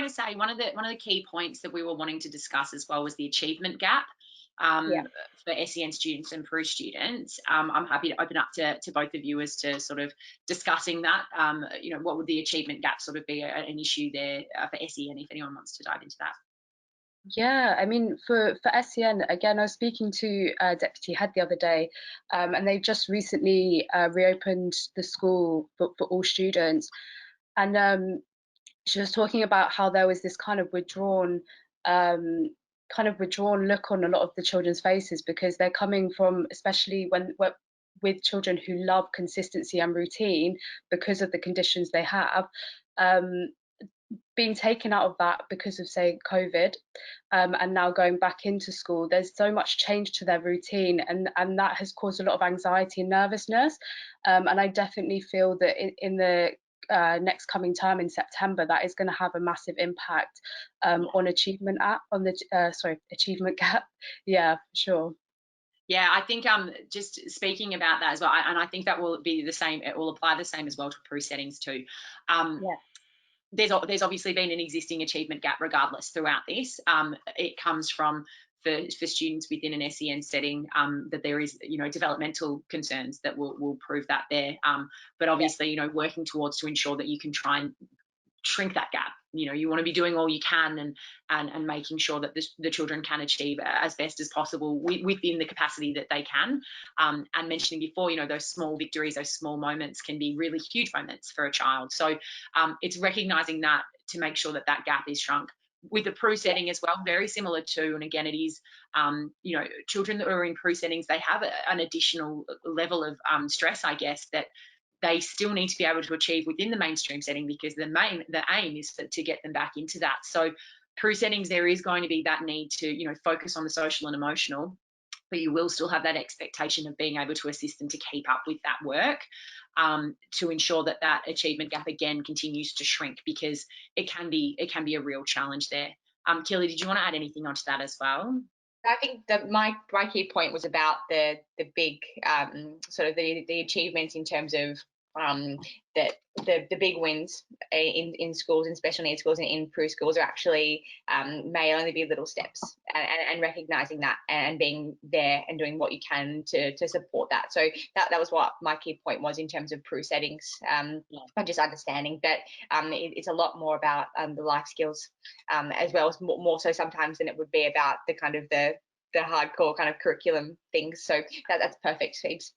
going to say one of the key points that we were wanting to discuss as well was the achievement gap Yeah. for SEN students and PRU students. I'm happy to open up to both of you as to sort of discussing that. What would the achievement gap sort of be an issue there for SEN, if anyone wants to dive into that? Yeah, I mean, for SEN, again, I was speaking to Deputy Head the other day, and they've just recently reopened the school for all students. And she was talking about how there was this kind of withdrawn look on a lot of the children's faces because they're coming from, especially when with children who love consistency and routine because of the conditions they have. Um, being taken out of that because of, say, COVID, and now going back into school, there's so much change to their routine, and that has caused a lot of anxiety and nervousness. And I definitely feel that in the next coming term in September, that is going to have a massive impact on achievement gap. Yeah, for sure. Yeah, I think just speaking about that as well, and I think that will be the same. It will apply the same as well to PRU settings too. Um, Yeah, there's obviously been an existing achievement gap regardless throughout this. It comes from for students within an SEN setting that there is developmental concerns that will prove that there. But yeah, obviously working towards to ensure that you can try and shrink that gap. You want to be doing all you can and making sure that the children can achieve as best as possible within the capacity that they can. And mentioning before, those small victories, those small moments can be really huge moments for a child. So it's recognizing that to make sure that that gap is shrunk. With the PRU setting as well, very similar to, and again, it is, children that are in PRU settings, they have an additional level of stress, I guess, that they still need to be able to achieve within the mainstream setting, because the aim is to get them back into that. So PRU settings, there is going to be that need to focus on the social and emotional, but you will still have that expectation of being able to assist them to keep up with that work, to ensure that that achievement gap again continues to shrink, because it can be a real challenge there. Kelly, did you want to add anything onto that as well? I think that my key point was about the big sort of the achievements in terms of um, that the big wins in schools, in special needs schools and in PRU schools, are actually may only be little steps, and recognizing that and being there and doing what you can to support that. So that was what my key point was in terms of PRU settings, and just understanding that it's a lot more about the life skills, as well as more so sometimes than it would be about the kind of the hardcore kind of curriculum things. So that's perfect, Phoebes.